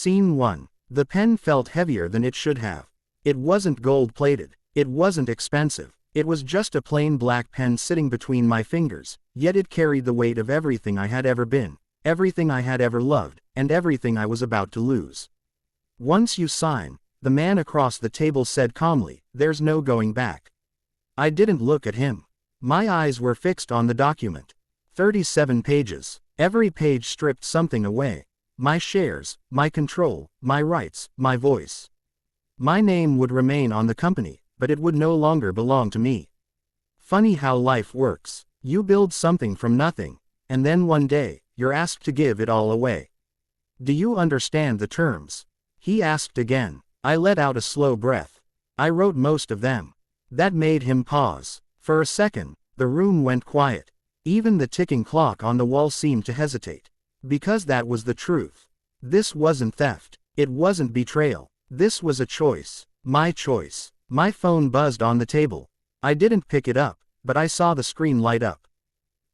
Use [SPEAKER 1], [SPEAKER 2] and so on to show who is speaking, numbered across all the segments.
[SPEAKER 1] Scene 1. The pen felt heavier than it should have. It wasn't gold-plated. It wasn't expensive. It was just a plain black pen sitting between my fingers, yet it carried the weight of everything I had ever been, everything I had ever loved, and everything I was about to lose. Once you sign, the man across the table said calmly, there's no going back. I didn't look at him. My eyes were fixed on the document. 37 pages. Every page stripped something away. My shares, my control, my rights, my voice. My name would remain on the company, but it would no longer belong to me. Funny how life works. You build something from nothing, and then one day, you're asked to give it all away. Do you understand the terms? He asked again. I let out a slow breath. I wrote most of them. That made him pause. For a second, the room went quiet. Even the ticking clock on the wall seemed to hesitate. Because that was the truth. This wasn't theft. It wasn't betrayal. This was a choice. My choice. My phone buzzed on the table. I didn't pick it up, but I saw the screen light up.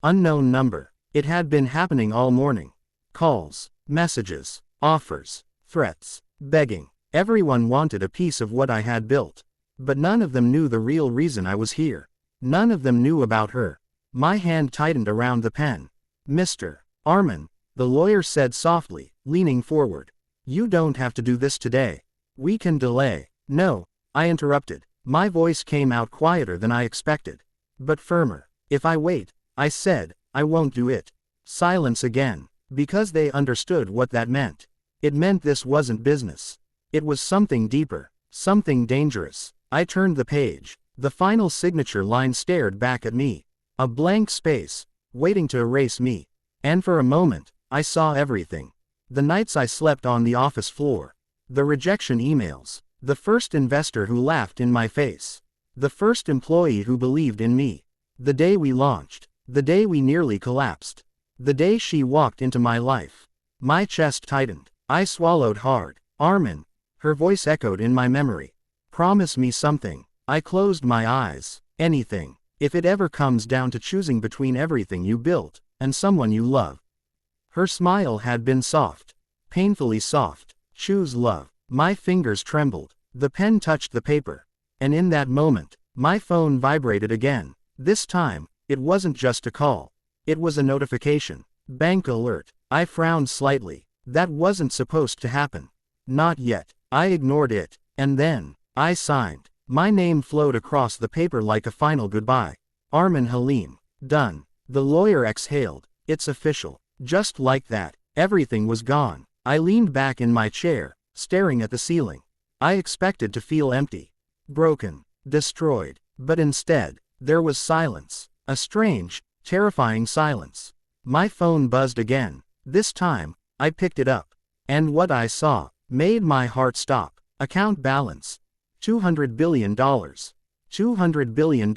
[SPEAKER 1] Unknown number. It had been happening all morning. Calls, messages, offers, threats, begging. Everyone wanted a piece of what I had built. But none of them knew the real reason I was here. None of them knew about her. My hand tightened around the pen. Mr. Arman, the lawyer said softly, leaning forward. You don't have to do this today. We can delay. No, I interrupted. My voice came out quieter than I expected. But firmer. If I wait, I said, I won't do it. Silence again. Because they understood what that meant. It meant this wasn't business. It was something deeper. Something dangerous. I turned the page. The final signature line stared back at me. A blank space, waiting to erase me. And for a moment, I saw everything. The nights I slept on the office floor. The rejection emails. The first investor who laughed in my face. The first employee who believed in me. The day we launched. The day we nearly collapsed. The day she walked into my life. My chest tightened. I swallowed hard. Arman. Her voice echoed in my memory. Promise me something. I closed my eyes. Anything. If it ever comes down to choosing between everything you built and someone you love. Her smile had been soft. Painfully soft. Choose love. My fingers trembled. The pen touched the paper. And in that moment, my phone vibrated again. This time, it wasn't just a call. It was a notification. Bank alert. I frowned slightly. That wasn't supposed to happen. Not yet. I ignored it. And then, I signed. My name flowed across the paper like a final goodbye. Arman Halim. Done. The lawyer exhaled. It's official. Just like that, everything was gone. I leaned back in my chair, staring at the ceiling. I expected to feel empty. Broken. Destroyed. But instead, there was silence. A strange, terrifying silence. My phone buzzed again. This time, I picked it up. And what I saw made my heart stop. Account balance. $200 billion. $200 billion.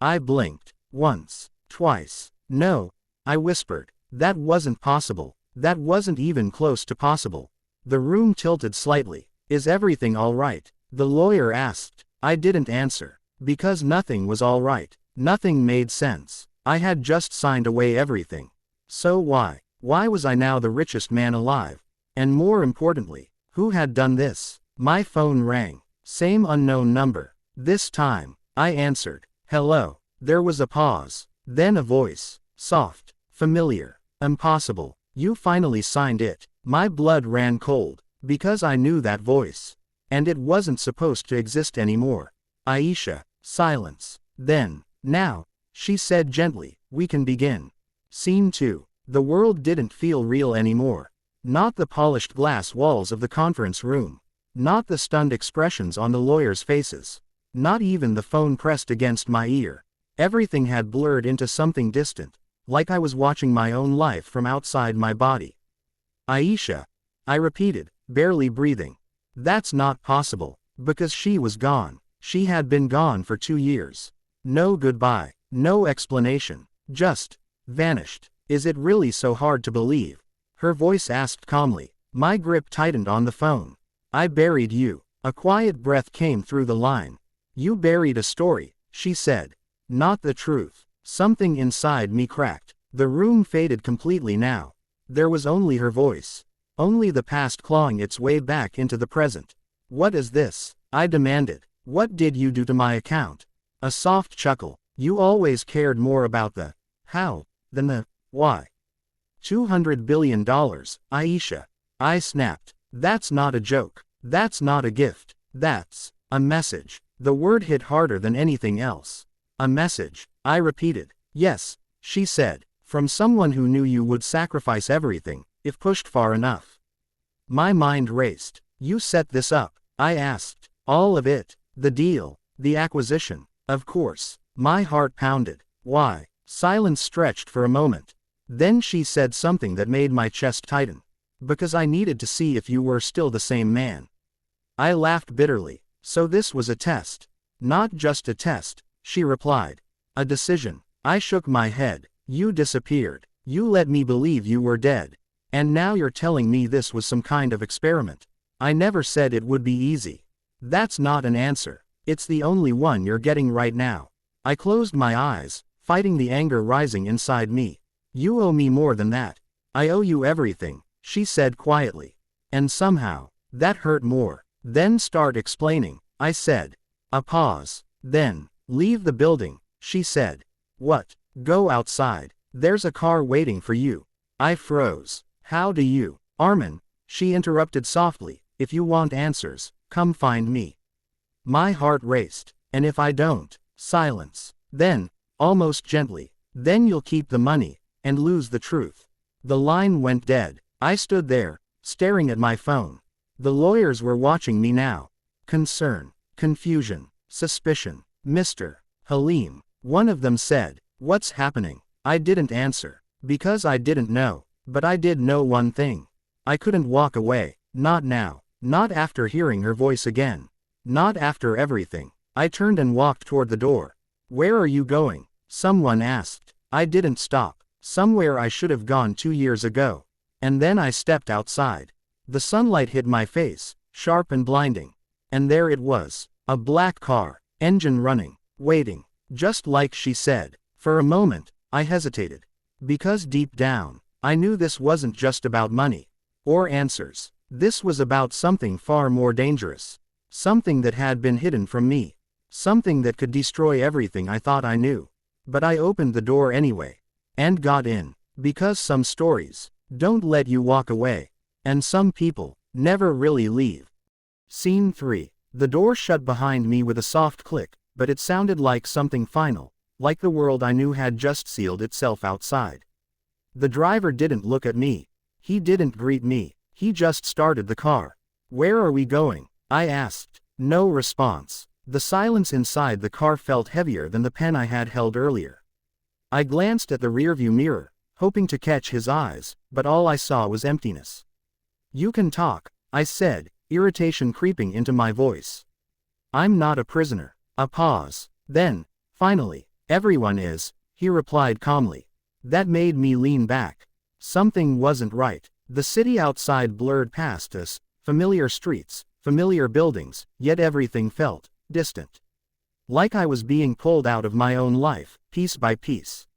[SPEAKER 1] I blinked. Once. Twice. No. I whispered. That wasn't possible. That wasn't even close to possible. The room tilted slightly. Is everything all right? The lawyer asked. I didn't answer. Because nothing was all right. Nothing made sense. I had just signed away everything. So why? Why was I now the richest man alive? And more importantly, who had done this? My phone rang. Same unknown number. This time, I answered. Hello. There was a pause. Then a voice. Soft. Familiar. Impossible. You finally signed it. My blood ran cold. Because I knew that voice. And it wasn't supposed to exist anymore. Aisha. Silence. Then. Now. She said gently. We can begin. Scene 2. The world didn't feel real anymore. Not the polished glass walls of the conference room. Not the stunned expressions on the lawyers' faces. Not even the phone pressed against my ear. Everything had blurred into something distant. Like I was watching my own life from outside my body. Aisha. I repeated, barely breathing. That's not possible. Because she was gone. She had been gone for 2 years. No goodbye. No explanation. Just vanished. Is it really so hard to believe? Her voice asked calmly. My grip tightened on the phone. I buried you. A quiet breath came through the line. You buried a story, she said. Not the truth. Something inside me cracked. The room faded completely now. There was only her voice. Only the past clawing its way back into the present. What is this? I demanded. What did you do to my account? A soft chuckle. You always cared more about the how than the why. $200 billion, Aisha. I snapped. That's not a joke. That's not a gift. That's a message. The word hit harder than anything else. A message, I repeated. Yes, she said. From someone who knew you would sacrifice everything, if pushed far enough. My mind raced. You set this up? I asked. All of it. The deal. The acquisition. Of course. My heart pounded. Why? Silence stretched for a moment. Then she said something that made my chest tighten. Because I needed to see if you were still the same man. I laughed bitterly. So this was a test. Not just a test, she replied. A decision. I shook my head. You disappeared. You let me believe you were dead. And now you're telling me this was some kind of experiment. I never said it would be easy. That's not an answer. It's the only one you're getting right now. I closed my eyes, fighting the anger rising inside me. You owe me more than that. I owe you everything, she said quietly. And somehow, that hurt more. Then start explaining, I said. A pause. Then, leave the building, she said. What? Go outside. There's a car waiting for you. I froze. How do you? Armin, she interrupted softly, if you want answers, come find me. My heart raced. And if I don't? Silence. Then, almost gently, then you'll keep the money, and lose the truth. The line went dead. I stood there, staring at my phone. The lawyers were watching me now. Concern, confusion, suspicion. Mr. Halim, one of them said, what's happening? I didn't answer, because I didn't know, but I did know one thing. I couldn't walk away, not now, not after hearing her voice again. Not after everything. I turned and walked toward the door. Where are you going? Someone asked. I didn't stop. Somewhere I should have gone 2 years ago. And then I stepped outside. The sunlight hit my face, sharp and blinding. And there it was. A black car, engine running, waiting. Just like she said. For a moment, I hesitated. Because deep down, I knew this wasn't just about money. Or answers. This was about something far more dangerous. Something that had been hidden from me. Something that could destroy everything I thought I knew. But I opened the door anyway. And got in. Because some stories don't let you walk away. And some people never really leave. Scene 3. The door shut behind me with a soft click, but it sounded like something final. Like the world I knew had just sealed itself outside. The driver didn't look at me. He didn't greet me. He just started the car. Where are we going? I asked. No response. The silence inside the car felt heavier than the pen I had held earlier. I glanced at the rearview mirror, hoping to catch his eyes, but all I saw was emptiness. You can talk, I said, irritation creeping into my voice. I'm not a prisoner. A pause. Then, finally, everyone is, he replied calmly. That made me lean back. Something wasn't right. The city outside blurred past us, familiar streets, familiar buildings, yet everything felt distant. Like I was being pulled out of my own life, piece by piece.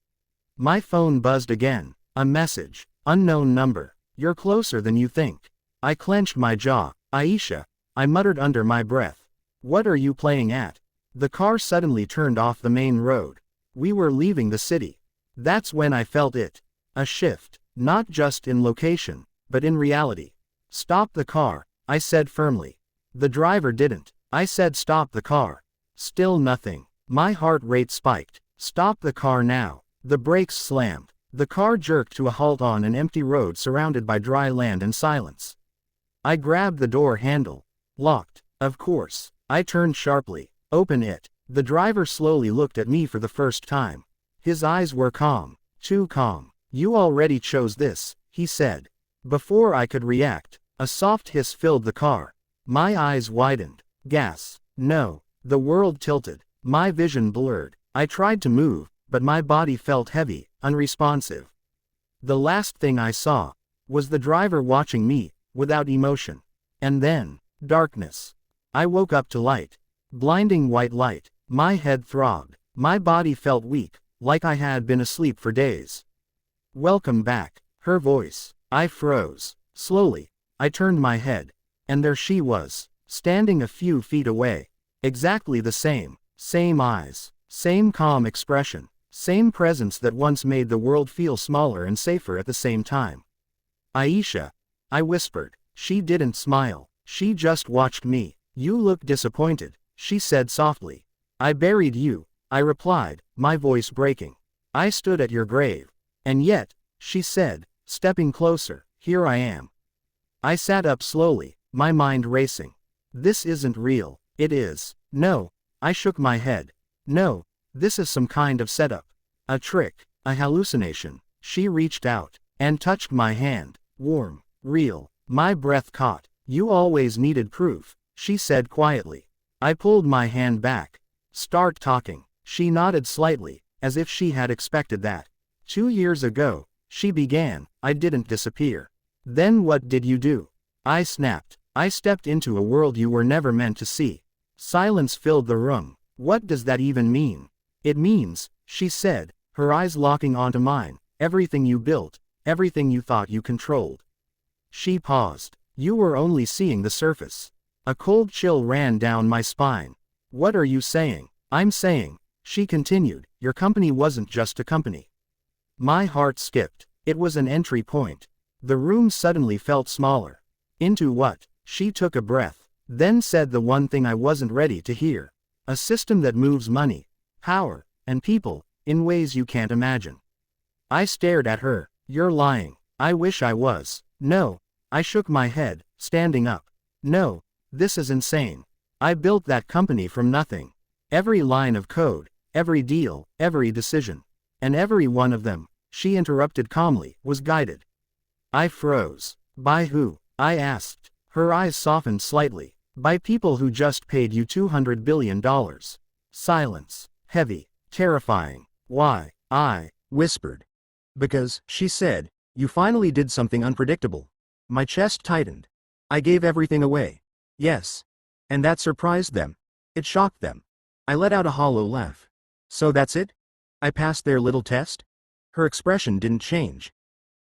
[SPEAKER 1] My phone buzzed again. A message. Unknown number. You're closer than you think. I clenched my jaw. Aisha, I muttered under my breath. What are you playing at? The car suddenly turned off the main road. We were leaving the city. That's when I felt it. A shift. Not just in location, but in reality. Stop the car, I said firmly. The driver didn't. I said stop the car. Still nothing. My heart rate spiked. Stop the car now. The brakes slammed. The car jerked to a halt on an empty road surrounded by dry land and silence. I grabbed the door handle. Locked. Of course. I turned sharply. Open it. The driver slowly looked at me for the first time. His eyes were calm. Too calm. You already chose this, he said. Before I could react, a soft hiss filled the car. My eyes widened. Gas. No. The world tilted. My vision blurred. I tried to move, but my body felt heavy, unresponsive. The last thing I saw was the driver watching me, without emotion. And then, darkness. I woke up to light. Blinding white light. My head throbbed. My body felt weak, like I had been asleep for days. Welcome back. Her voice. I froze. Slowly, I turned my head. And there she was, standing a few feet away. Exactly the same. Same eyes. Same calm expression. Same presence that once made the world feel smaller and safer at the same time. Aisha, I whispered. She didn't smile. She just watched me. You look disappointed, she said softly. I buried you, I replied, my voice breaking. I stood at your grave. And yet, she said, stepping closer, here I am. I sat up slowly, my mind racing. This isn't real. It is. No. I shook my head. No. This is some kind of setup. A trick. A hallucination. She reached out and touched my hand. Warm. Real. My breath caught. You always needed proof, she said quietly. I pulled my hand back. Start talking. She nodded slightly, as if she had expected that. 2 years ago, she began, I didn't disappear. Then what did you do? I snapped. I stepped into a world you were never meant to see. Silence filled the room. What does that even mean? It means, she said, her eyes locking onto mine, everything you built, everything you thought you controlled. She paused. You were only seeing the surface. A cold chill ran down my spine. What are you saying? I'm saying, she continued, your company wasn't just a company. My heart skipped. It was an entry point. The room suddenly felt smaller. Into what? She took a breath, then said the one thing I wasn't ready to hear. A system that moves money, power, and people, in ways you can't imagine. I stared at her. You're lying. I wish I was. No. I shook my head, standing up. No. This is insane. I built that company from nothing. Every line of code, every deal, every decision. And every one of them, she interrupted calmly, was guided. I froze. By who? I asked. Her eyes softened slightly. By people who just paid you $200 billion. Silence. Heavy. Terrifying. Why? I whispered. Because, she said, you finally did something unpredictable. My chest tightened. I gave everything away. Yes. And that surprised them. It shocked them. I let out a hollow laugh. So that's it? I passed their little test? Her expression didn't change.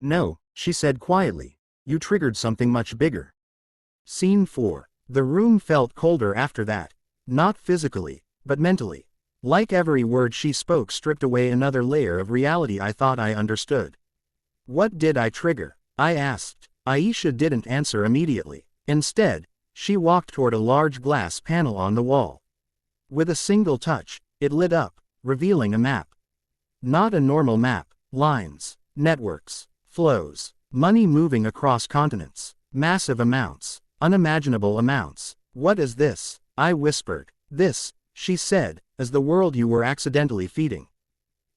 [SPEAKER 1] No, she said quietly. You triggered something much bigger. Scene 4. The room felt colder after that. Not physically, but mentally. Like every word she spoke stripped away another layer of reality I thought I understood. What did I trigger? I asked. Aisha didn't answer immediately. Instead, she walked toward a large glass panel on the wall. With a single touch, it lit up, revealing a map. Not a normal map. Lines, networks, flows, money moving across continents. Massive amounts. Unimaginable amounts. What is this? I whispered. This, she said, is the world you were accidentally feeding.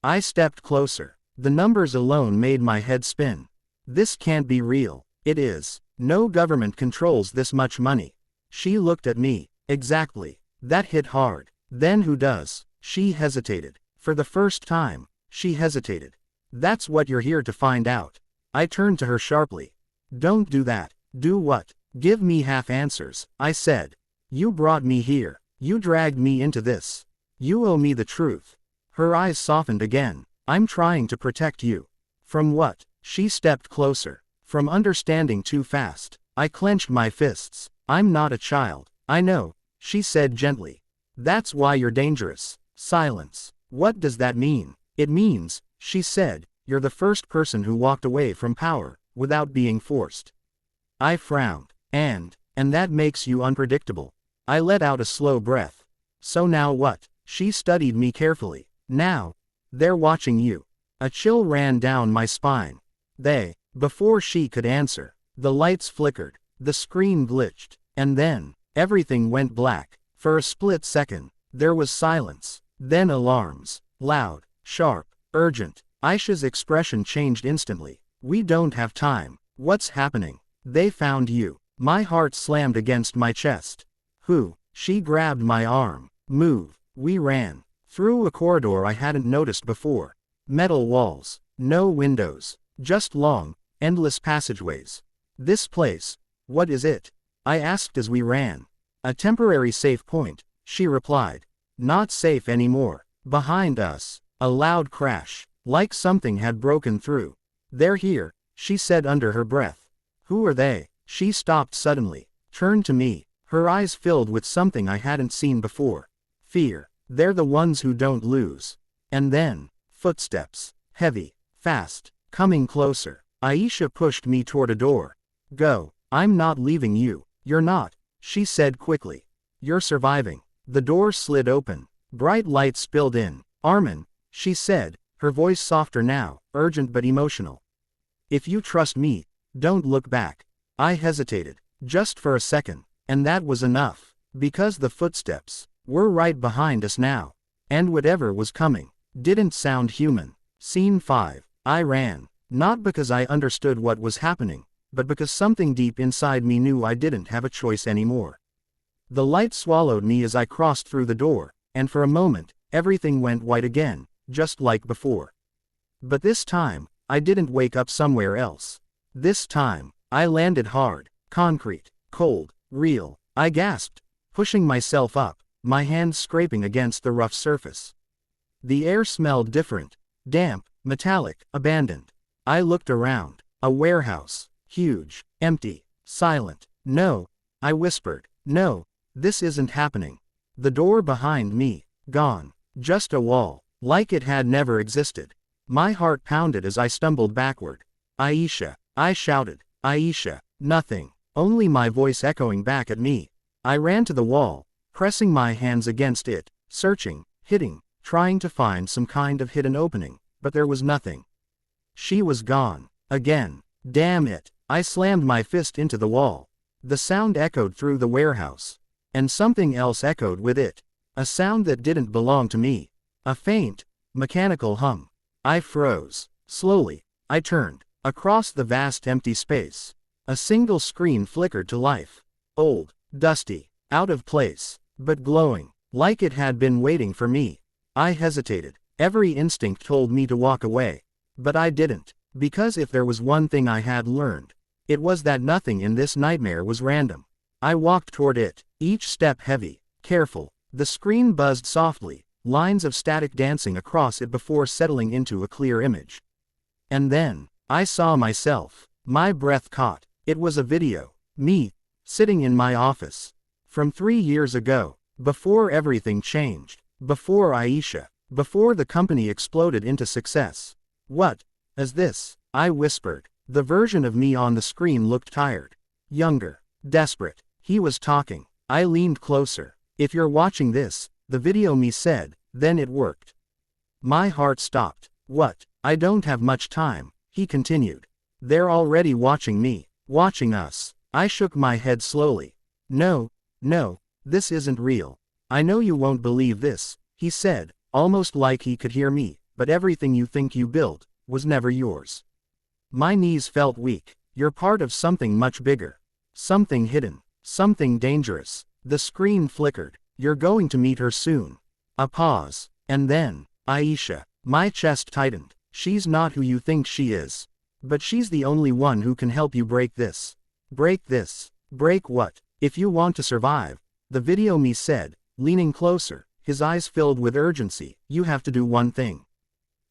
[SPEAKER 1] I stepped closer. The numbers alone made my head spin. This can't be real. It is. No government controls this much money. She looked at me. Exactly. That hit hard. Then who does? She hesitated. For the first time, she hesitated. That's what you're here to find out. I turned to her sharply. Don't do that. Do what? Give me half answers, I said. You brought me here. You dragged me into this. You owe me the truth. Her eyes softened again. I'm trying to protect you. From what? She stepped closer. From understanding too fast. I clenched my fists. I'm not a child. I know, she said gently. That's why you're dangerous. Silence. What does that mean? It means, she said, you're the first person who walked away from power, without being forced. I frowned. And that makes you unpredictable. I let out a slow breath. So now what? She studied me carefully. Now, they're watching you. A chill ran down my spine. Before she could answer, the lights flickered, the screen glitched, and then, everything went black. For a split second, there was silence, then alarms, loud, sharp, urgent. Aisha's expression changed instantly. We don't have time. What's happening? They found you. My heart slammed against my chest. Who? She grabbed my arm. Move. We ran. Through a corridor I hadn't noticed before. Metal walls. No windows. Just long, endless passageways. This place. What is it? I asked as we ran. A temporary safe point, she replied. Not safe anymore. Behind us. A loud crash. Like something had broken through. They're here, she said under her breath. Who are they? She stopped suddenly, turned to me, her eyes filled with something I hadn't seen before. Fear. They're the ones who don't lose. And then, footsteps. Heavy, fast, coming closer. Aisha pushed me toward a door. Go. I'm not leaving you. You're not, she said quickly. You're surviving. The door slid open. Bright light spilled in. Armin, she said, her voice softer now, urgent but emotional. If you trust me, don't look back. I hesitated, just for a second, and that was enough, because the footsteps were right behind us now, and whatever was coming didn't sound human. Scene 5. I ran, not because I understood what was happening, but because something deep inside me knew I didn't have a choice anymore. The light swallowed me as I crossed through the door, and for a moment, everything went white again, just like before. But this time, I didn't wake up somewhere else. This time, I landed hard, concrete, cold, real. I gasped, pushing myself up, my hands scraping against the rough surface. The air smelled different, damp, metallic, abandoned. I looked around. A warehouse, huge, empty, silent. No, I whispered, no, this isn't happening. The door behind me, gone. Just a wall, like it had never existed. My heart pounded as I stumbled backward. Aisha, I shouted. Aisha, nothing, only my voice echoing back at me. I ran to the wall, pressing my hands against it, searching, hitting, trying to find some kind of hidden opening, but there was nothing. She was gone. Again. Damn it. I slammed my fist into the wall. The sound echoed through the warehouse. And something else echoed with it. A sound that didn't belong to me. A faint, mechanical hum. I froze. Slowly, I turned. Across the vast empty space. A single screen flickered to life. Old, dusty, out of place, but glowing, like it had been waiting for me. I hesitated. Every instinct told me to walk away. But I didn't, because if there was one thing I had learned, it was that nothing in this nightmare was random. I walked toward it, each step heavy, careful. The screen buzzed softly, lines of static dancing across it before settling into a clear image. And then, I saw myself. My breath caught. It was a video. Me, sitting in my office. From 3 years ago, before everything changed, before Aisha, before the company exploded into success. What is this? I whispered. The version of me on the screen looked tired. Younger. Desperate. He was talking. I leaned closer. If you're watching this, the video me said, then it worked. My heart stopped. What? I don't have much time, he continued. They're already watching me. Watching us. I shook my head slowly. No, this isn't real. I know you won't believe this, he said, almost like he could hear me, but everything you think you built was never yours. My knees felt weak. You're part of something much bigger. Something hidden. Something dangerous. The screen flickered. You're going to meet her soon. A pause. And then, Aisha. My chest tightened. She's not who you think she is. But she's the only one who can help you break this. Break this. Break what? If you want to survive, the video me said, leaning closer, his eyes filled with urgency, you have to do one thing.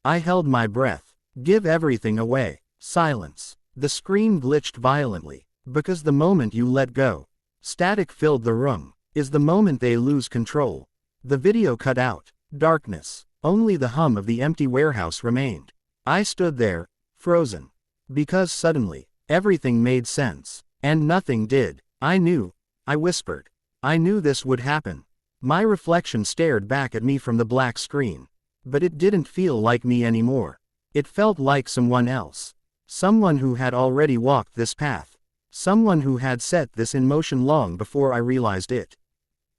[SPEAKER 1] I held my breath. Give everything away. Silence. The screen glitched violently, because the moment you let go, static filled the room, is the moment they lose control. The video cut out. Darkness. Only the hum of the empty warehouse remained. I stood there, frozen. Because suddenly, everything made sense. And nothing did. I knew. I whispered. I knew this would happen. My reflection stared back at me from the black screen. But it didn't feel like me anymore. It felt like someone else. Someone who had already walked this path. Someone who had set this in motion long before I realized it.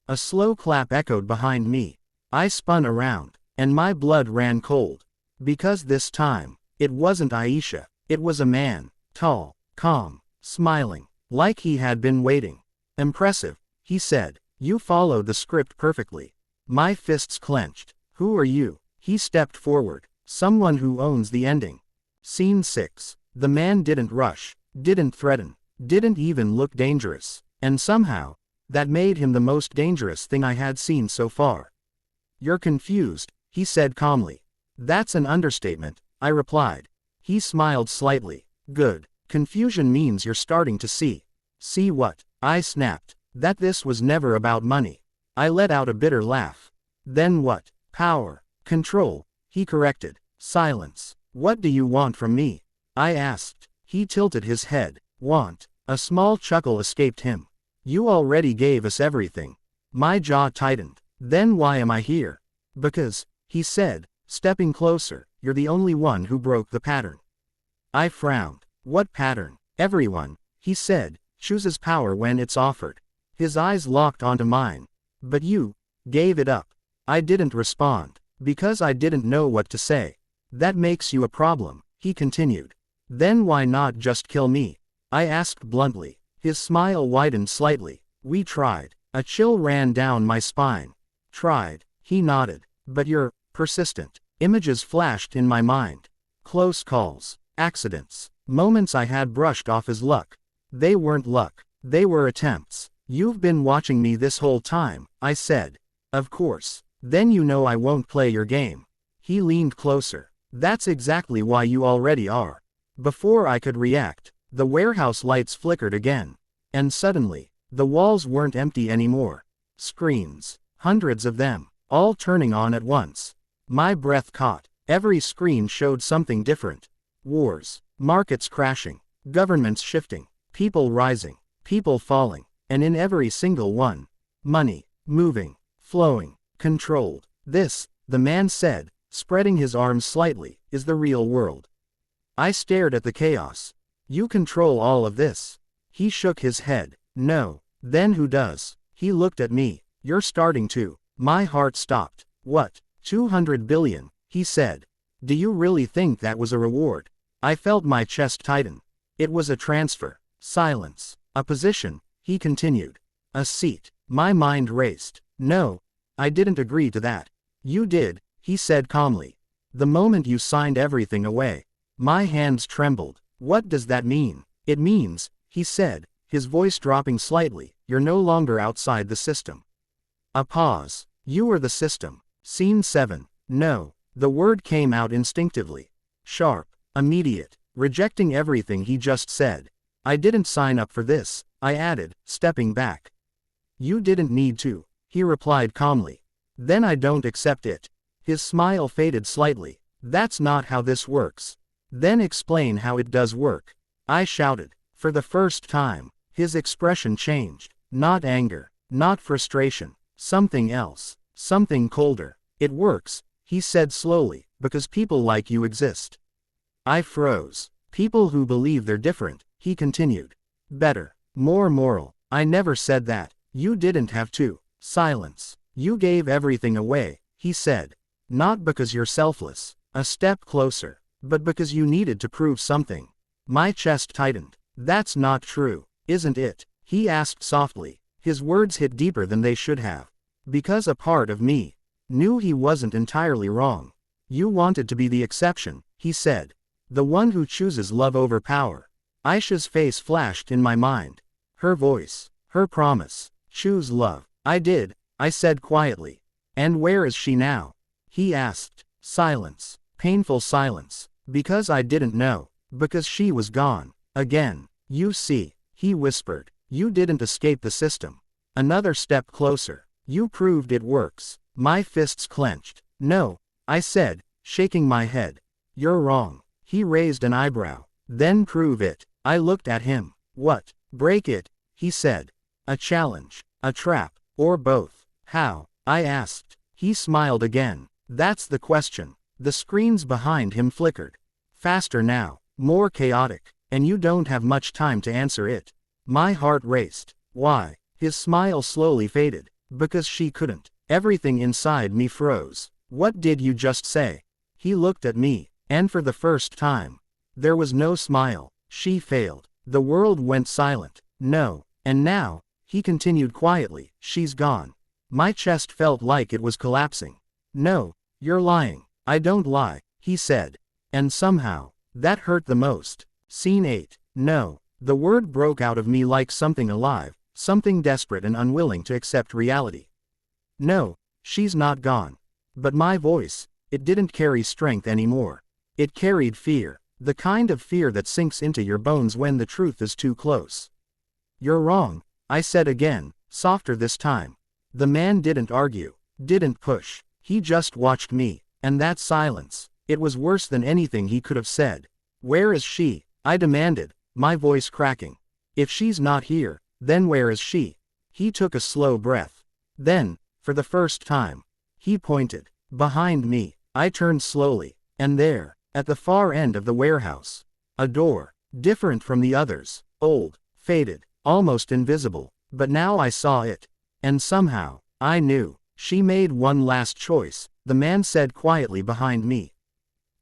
[SPEAKER 1] A slow clap echoed behind me. I spun around, and my blood ran cold. Because this time, it wasn't Aisha. It was a man, tall, calm, smiling, like he had been waiting. Impressive, he said. You followed the script perfectly. My fists clenched. Who are you? He stepped forward. Someone who owns the ending. Scene 6. The man didn't rush, didn't threaten, didn't even look dangerous. And somehow, that made him the most dangerous thing I had seen so far. You're confused, he said calmly. That's an understatement, I replied. He smiled slightly. Good. Confusion means you're starting to see. See what? I snapped. That this was never about money. I let out a bitter laugh. Then what? Power. Control. He corrected. Silence. What do you want from me? I asked. He tilted his head. Want. A small chuckle escaped him. You already gave us everything. My jaw tightened. Then why am I here? Because, he said, stepping closer, you're the only one who broke the pattern. I frowned. What pattern? Everyone, he said, chooses power when it's offered. His eyes locked onto mine. But you gave it up. I didn't respond, because I didn't know what to say. That makes you a problem, he continued. Then why not just kill me? I asked bluntly. His smile widened slightly. We tried. A chill ran down my spine. Tried, he nodded. But you're persistent. Images flashed in my mind. Close calls, accidents, moments I had brushed off as luck. They weren't luck. They were attempts. You've been watching me this whole time, I said. Of course. Then you know I won't play your game. He leaned closer. That's exactly why you already are. Before I could react, the warehouse lights flickered again. And suddenly, the walls weren't empty anymore. Screens. Hundreds of them, all turning on at once. My breath caught. Every screen showed something different. Wars. Markets crashing. Governments shifting. People rising. People falling. And in every single one, money. Moving. Flowing. Controlled. This, the man said, spreading his arms slightly, is the real world. I stared at the chaos. You control all of this. He shook his head. No. Then who does? He looked at me. You're starting to. My heart stopped. What? 200 billion, he said. Do you really think that was a reward? I felt my chest tighten. It was a transfer. Silence. A position, he continued. A seat. My mind raced. No. I didn't agree to that. You did, he said calmly. The moment you signed everything away. My hands trembled. What does that mean? It means, he said, his voice dropping slightly, you're no longer outside the system. A pause. You are the system. Scene 7. No. The word came out instinctively. Sharp. Immediate. Rejecting everything he just said. I didn't sign up for this, I added, stepping back. You didn't need to, he replied calmly. Then I don't accept it. His smile faded slightly. That's not how this works. Then explain how it does work. I shouted. For the first time, his expression changed. Not anger. Not frustration. Something else. Something colder. It works, he said slowly, because people like you exist. I froze. People who believe they're different, he continued. Better. More moral. I never said that. You didn't have to. Silence. You gave everything away, he said. Not because you're selfless. A step closer. But because you needed to prove something. My chest tightened. That's not true, isn't it? He asked softly. His words hit deeper than they should have. Because a part of me knew he wasn't entirely wrong. You wanted to be the exception, he said. The one who chooses love over power. Aisha's face flashed in my mind. Her voice. Her promise. Choose love. I did, I said quietly. And where is she now? He asked. Silence. Painful silence. Because I didn't know. Because she was gone. Again. You see, he whispered. You didn't escape the system. Another step closer. You proved it works. My fists clenched. No, I said, shaking my head. You're wrong. He raised an eyebrow. Then prove it. I looked at him. What? Break it, he said. A challenge, a trap, or both. How? I asked. He smiled again. That's the question. The screens behind him flickered. Faster now, more chaotic, and you don't have much time to answer it. My heart raced. Why? His smile slowly faded. Because she couldn't. Everything inside me froze. What did you just say? He looked at me, and for the first time, there was no smile. She failed. The world went silent. No. And now, he continued quietly, she's gone. My chest felt like it was collapsing. No, you're lying. I don't lie, he said. And somehow, that hurt the most. Scene 8. No. The word broke out of me like something alive, something desperate and unwilling to accept reality. No, she's not gone. But my voice, it didn't carry strength anymore. It carried fear. The kind of fear that sinks into your bones when the truth is too close. You're wrong, I said again, softer this time. The man didn't argue, didn't push. He just watched me, and that silence, it was worse than anything he could have said. Where is she? I demanded, my voice cracking. If she's not here, then where is she? He took a slow breath. Then, for the first time, he pointed. Behind me. I turned slowly, and there, at the far end of the warehouse, a door, different from the others, old, faded, almost invisible, but now I saw it. And somehow, I knew. She made one last choice, the man said quietly behind me.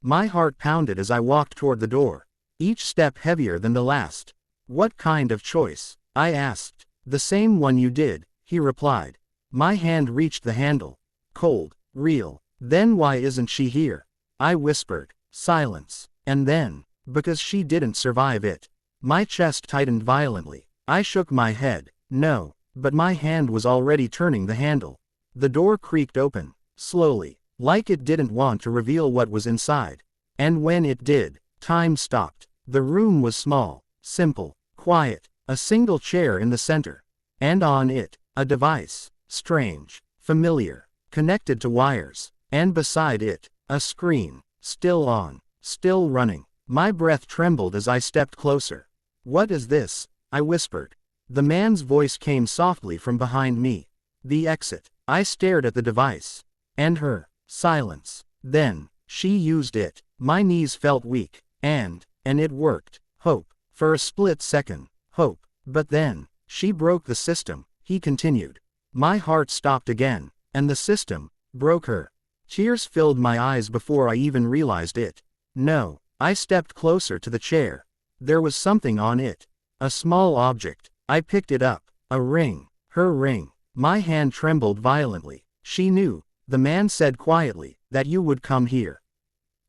[SPEAKER 1] My heart pounded as I walked toward the door, each step heavier than the last. What kind of choice? I asked. The same one you did, he replied. My hand reached the handle. Cold, real. Then why isn't she here? I whispered. Silence. And then, because she didn't survive it. My chest tightened violently. I shook my head. No, but my hand was already turning the handle. The door creaked open, slowly, like it didn't want to reveal what was inside. And when it did, time stopped. The room was small, simple, quiet, a single chair in the center. And on it, a device, strange, familiar, connected to wires. And beside it, a screen, still on, still running. My breath trembled as I stepped closer. What is this? I whispered. The man's voice came softly from behind me. The exit. I stared at the device. And her. Silence. Then, she used it. My knees felt weak. And it worked. Hope. For a split second. Hope. But then, she broke the system, he continued. My heart stopped again. And the system broke her. Tears filled my eyes before I even realized it. No. I stepped closer to the chair. There was something on it. A small object. I picked it up. A ring. Her ring. My hand trembled violently. She knew, the man said quietly, that you would come here.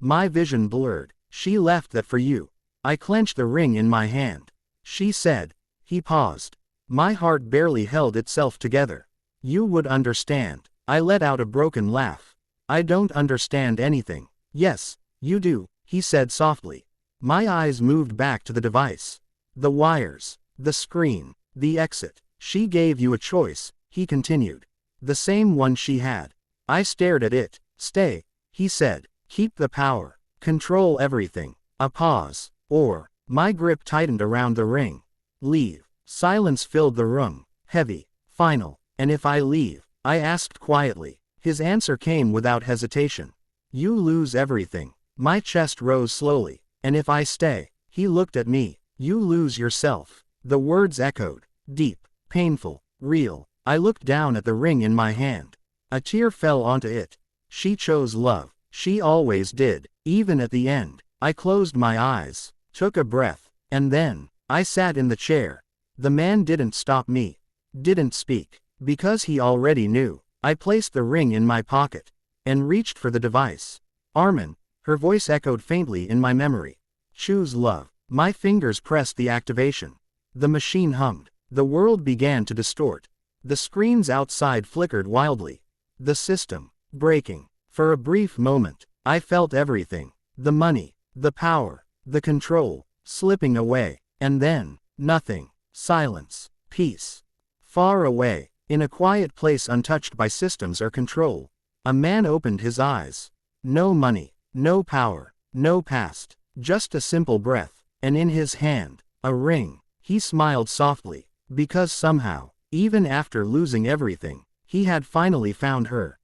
[SPEAKER 1] My vision blurred. She left that for you. I clenched the ring in my hand. She said. He paused. My heart barely held itself together. You would understand. I let out a broken laugh. I don't understand anything. Yes, you do, he said softly. My eyes moved back to the device. The wires. The screen. The exit. She gave you a choice, he continued. The same one she had. I stared at it. Stay, he said. Keep the power. Control everything. A pause. Or. My grip tightened around the ring. Leave. Silence filled the room. Heavy. Final. And if I leave? I asked quietly. His answer came without hesitation. You lose everything. My chest rose slowly. And if I stay? He looked at me. You lose yourself. The words echoed. Deep. Painful. Real. I looked down at the ring in my hand. A tear fell onto it. She chose love. She always did. Even at the end. I closed my eyes. Took a breath. And then, I sat in the chair. The man didn't stop me. Didn't speak. Because he already knew. I placed the ring in my pocket. And reached for the device. Armin. Her voice echoed faintly in my memory. Choose love. My fingers pressed the activation. The machine hummed. The world began to distort. The screens outside flickered wildly. The system. Breaking. For a brief moment, I felt everything. The money. The power. The control. Slipping away. And then, nothing. Silence. Peace. Far away, in a quiet place untouched by systems or control, a man opened his eyes. No money. No power. No past. Just a simple breath. And in his hand, a ring. He smiled softly. Because somehow, even after losing everything, he had finally found her.